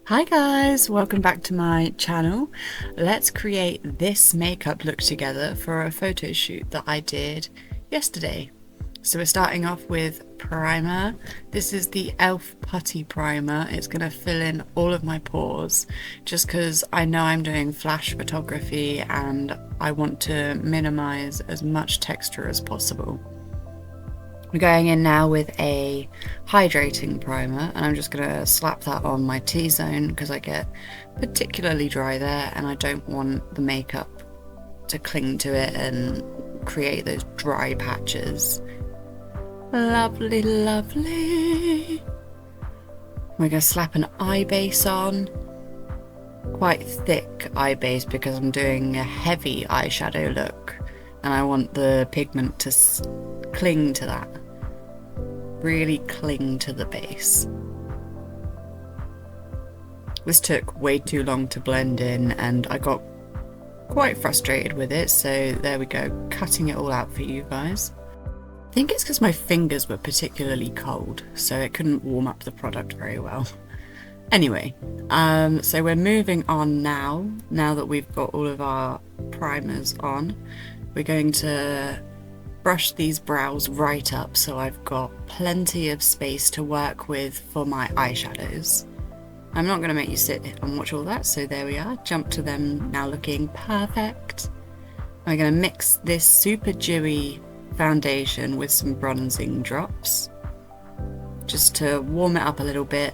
Hi guys, welcome back to my channel. Let's create this makeup look together for a photo shoot that I did yesterday. So we're starting off with primer. This is the e.l.f. putty primer. It's going to fill in all of my pores just because I know I'm doing flash photography and I want to minimize as much texture as possible. We're going in now with a hydrating primer, and I'm just going to slap that on my T-zone because I get particularly dry there and I don't want the makeup to cling to it and create those dry patches. Lovely, lovely. We're going to slap an eye base on. Quite thick eye base because I'm doing a heavy eyeshadow look and I want the pigment to cling to that. Really cling to the base. This took way too long to blend in and I got quite frustrated with it, so there we go, cutting it all out for you guys. I think it's because my fingers were particularly cold, so it couldn't warm up the product very well. Anyway, so we're moving on now that we've got all of our primers on. We're going to brush these brows right up so I've got plenty of space to work with for my eyeshadows. I'm not going to make you sit and watch all that, so there we are, jump to them now looking perfect. I'm going to mix this super dewy foundation with some bronzing drops just to warm it up a little bit.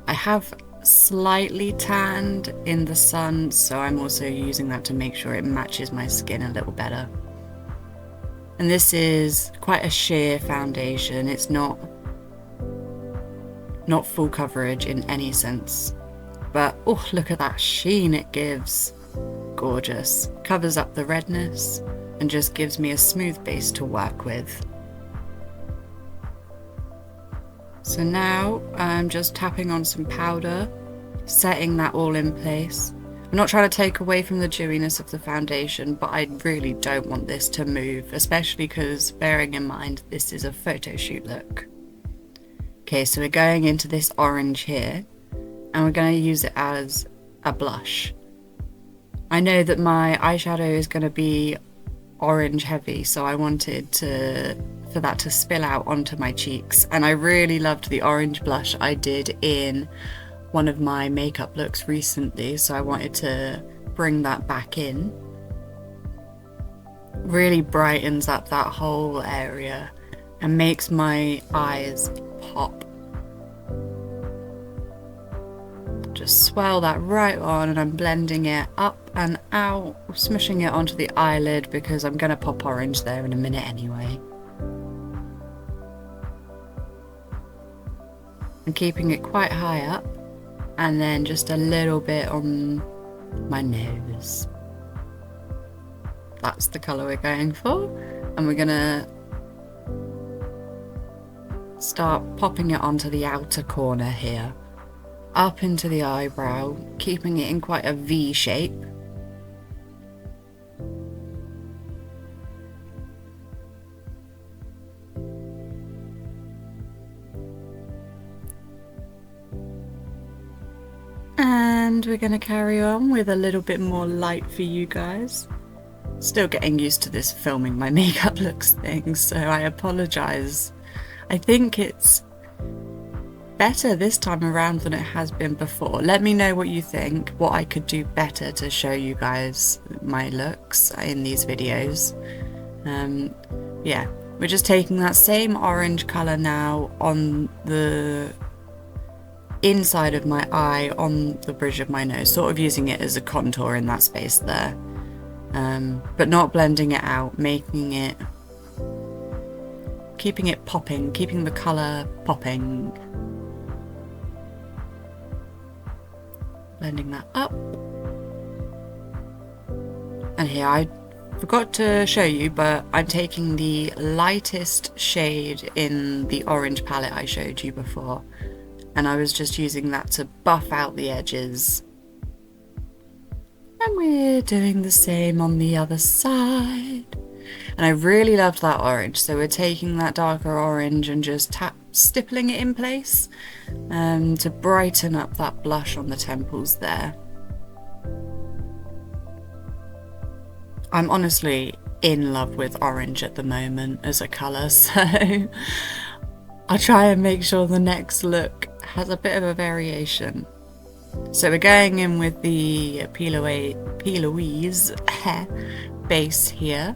I have slightly tanned in the sun, so I'm also using that to make sure it matches my skin a little better. And this is quite a sheer foundation. It's not full coverage in any sense. But oh, look at that sheen it gives. Gorgeous. Covers up the redness and just gives me a smooth base to work with. So now I'm just tapping on some powder, setting that all in place. I'm not trying to take away from the dewiness of the foundation, but I really don't want this to move, especially because bearing in mind this is a photo shoot look. Okay, so we're going into this orange here and we're going to use it as a blush. I know that my eyeshadow is going to be orange heavy, so I wanted for that to spill out onto my cheeks, and I really loved the orange blush I did in one of my makeup looks recently, so I wanted to bring that back in. Really brightens up that whole area and makes my eyes pop. Just swirl that right on, and I'm blending it up and out, smushing it onto the eyelid because I'm going to pop orange there in a minute anyway. And keeping it quite high up, and then just a little bit on my nose. That's the colour we're going for, and we're gonna start popping it onto the outer corner here, up into the eyebrow, keeping it in quite a V shape. And we're going to carry on with a little bit more light for you guys. Still getting used to this filming my makeup looks thing, so I apologise. I think it's better this time around than it has been before. Let me know what you think, what I could do better to show you guys my looks in these videos. Yeah, we're just taking that same orange colour now on the inside of my eye, on the bridge of my nose, sort of using it as a contour in that space there, but not blending it out, making it, keeping it popping, keeping the colour popping. Blending that up. And here, I forgot to show you, but I'm taking the lightest shade in the orange palette I showed you before, and I was just using that to buff out the edges. And we're doing the same on the other side. And I really loved that orange, so we're taking that darker orange and just tap stippling it in place to brighten up that blush on the temples there. I'm honestly in love with orange at the moment as a colour, so I'll try and make sure the next look has a bit of a variation. So we're going in with the Peel Louise hair base here,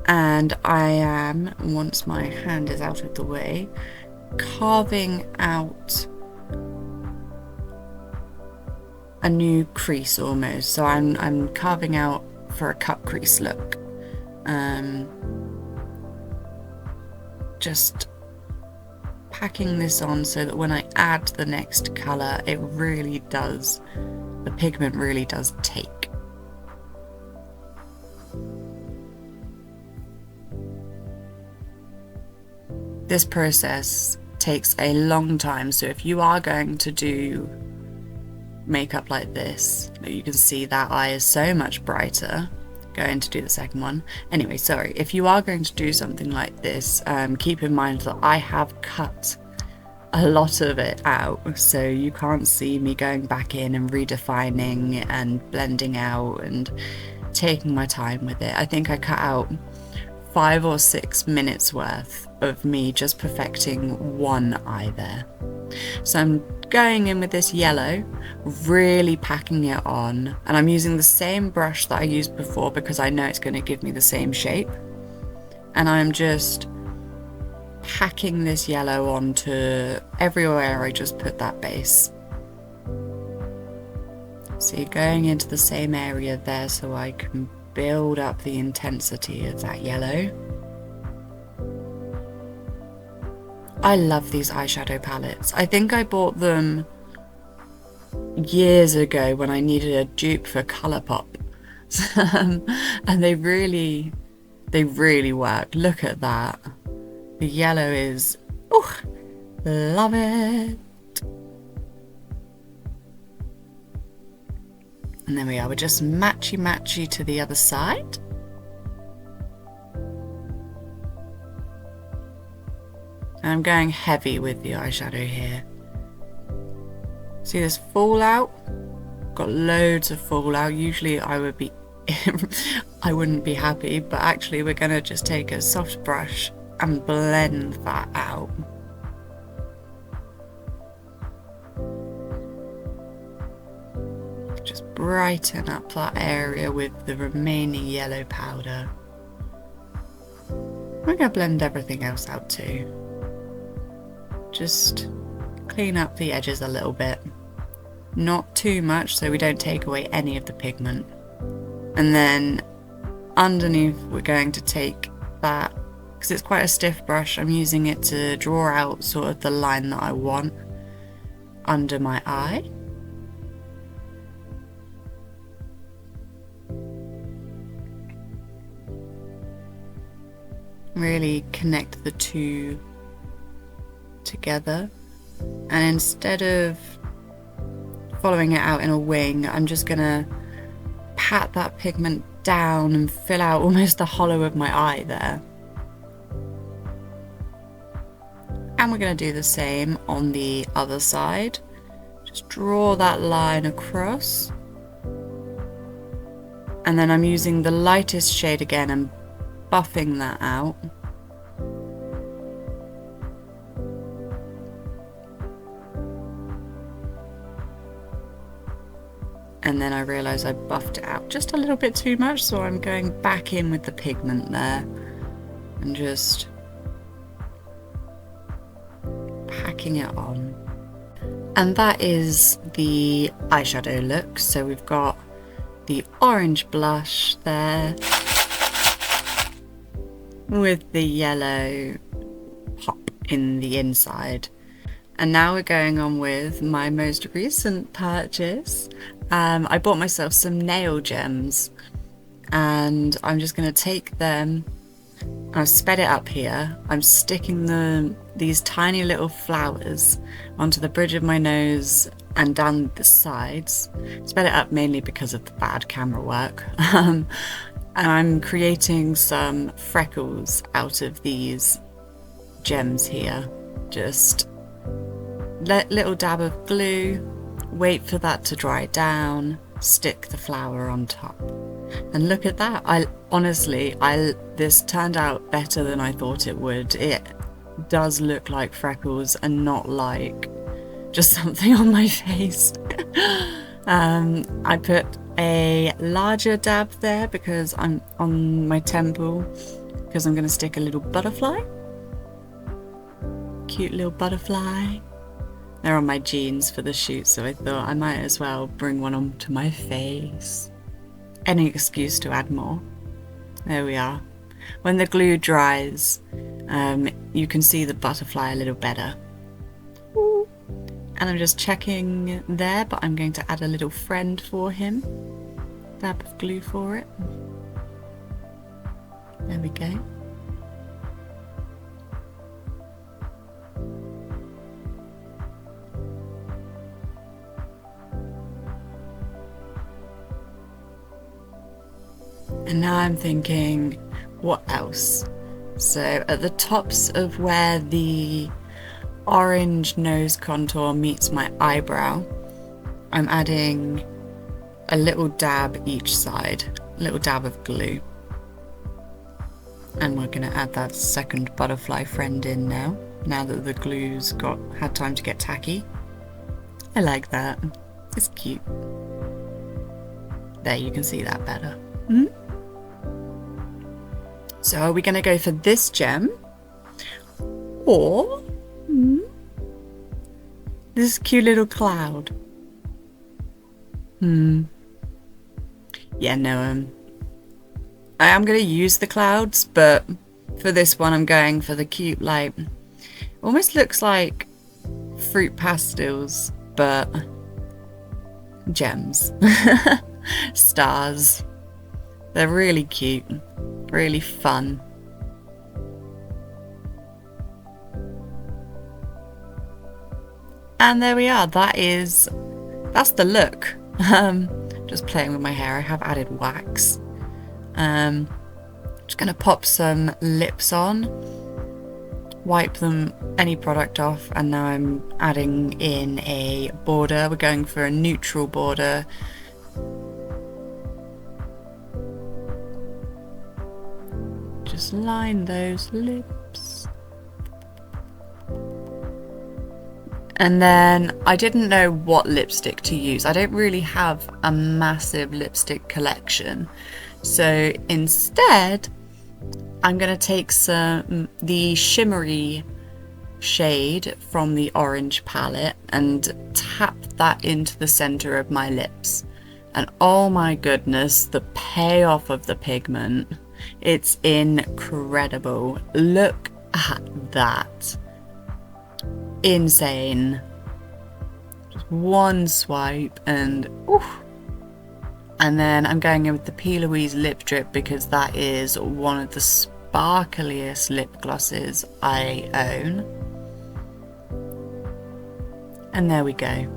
and I am, once my hand is out of the way, carving out a new crease almost. So I'm carving out for a cut crease look. Just packing this on so that when I add the next colour, it really does, the pigment really does take. This process takes a long time, so if you are going to do makeup like this, you can see that eye is so much brighter. Going to do the second one. Anyway, sorry, if you are going to do something like this, keep in mind that I have cut a lot of it out, so you can't see me going back in and redefining and blending out and taking my time with it. I think I cut out 5 or 6 minutes worth of me just perfecting one eye there. So I'm going in with this yellow, really packing it on, and I'm using the same brush that I used before because I know it's going to give me the same shape, and I'm just packing this yellow onto everywhere I just put that base. So you're going into the same area there so I can build up the intensity of that yellow. I love these eyeshadow palettes. I think I bought them years ago when I needed a dupe for Colourpop. And they really work. Look at that. The yellow is, oh, love it. And there we are, we're just matchy to the other side. I'm going heavy with the eyeshadow here. See this fallout? Got loads of fallout. Usually I would be, I wouldn't be happy, but actually we're gonna just take a soft brush and blend that out. Just brighten up that area with the remaining yellow powder. We're gonna blend everything else out too. Just clean up the edges a little bit. Not too much so we don't take away any of the pigment. And then underneath we're going to take that, because it's quite a stiff brush, I'm using it to draw out sort of the line that I want under my eye. Really connect the two together, and instead of following it out in a wing, I'm just gonna pat that pigment down and fill out almost the hollow of my eye there. And we're gonna do the same on the other side. Just draw that line across, and then I'm using the lightest shade again and buffing that out. And then I realise I buffed it out just a little bit too much, so I'm going back in with the pigment there and just packing it on. And that is the eyeshadow look. So we've got the orange blush there with the yellow pop in the inside. And now we're going on with my most recent purchase. I bought myself some nail gems, and I'm just going to take them, I've sped it up here, I'm sticking these tiny little flowers onto the bridge of my nose and down the sides. Sped it up mainly because of the bad camera work. And I'm creating some freckles out of these gems here. Just little dab of glue, wait for that to dry down, stick the flower on top. And look at that. This turned out better than I thought it would. It does look like freckles and not like just something on my face. I put a larger dab there because I'm on my temple, because I'm going to stick a little butterfly. Cute little butterfly. They're on my jeans for the shoot, so I thought I might as well bring one onto my face. Any excuse to add more. There we are. When the glue dries, you can see the butterfly a little better. Ooh. And I'm just checking there, but I'm going to add a little friend for him. Dab of glue for it. There we go. And now I'm thinking, what else? So at the tops of where the orange nose contour meets my eyebrow, I'm adding a little dab each side, a little dab of glue. And we're going to add that second butterfly friend in now that the glue's had time to get tacky. I like that. It's cute. There, you can see that better. Mm-hmm. So are we going to go for this gem or this cute little cloud? Yeah, no, I am going to use the clouds, but for this one I'm going for the cute, like, almost looks like fruit pastels, but gems. Stars. They're really cute. Really fun. And there we are. That's the look. Just playing with my hair. I have added wax. Just gonna pop some lips on, wipe any product off, and now I'm adding in a border. We're going for a neutral border. Just line those lips. And then I didn't know what lipstick to use. I don't really have a massive lipstick collection. So instead, I'm going to take the shimmery shade from the orange palette and tap that into the center of my lips. And oh my goodness, the payoff of the pigment. It's incredible. Look at that. Insane. Just one swipe and oof. And then I'm going in with the P. Louise lip drip because that is one of the sparkliest lip glosses I own. And there we go.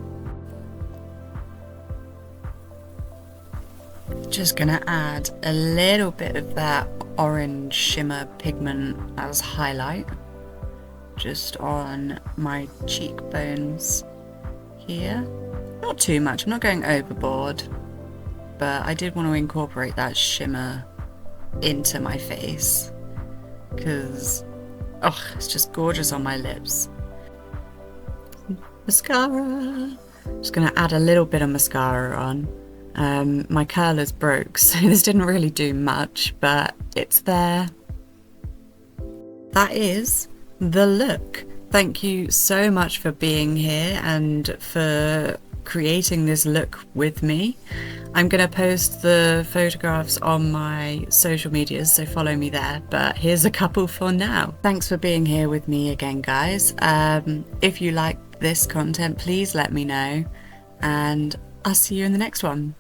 Just gonna add a little bit of that orange shimmer pigment as highlight, just on my cheekbones here. Not too much, I'm not going overboard, but I did want to incorporate that shimmer into my face because it's just gorgeous on my lips. Mascara. Just gonna add a little bit of mascara on. My curler's broke, so this didn't really do much, but it's there. That is the look. Thank you so much for being here and for creating this look with me. I'm going to post the photographs on my social medias, so follow me there, but here's a couple for now. Thanks for being here with me again, guys. If you like this content, please let me know, and I'll see you in the next one.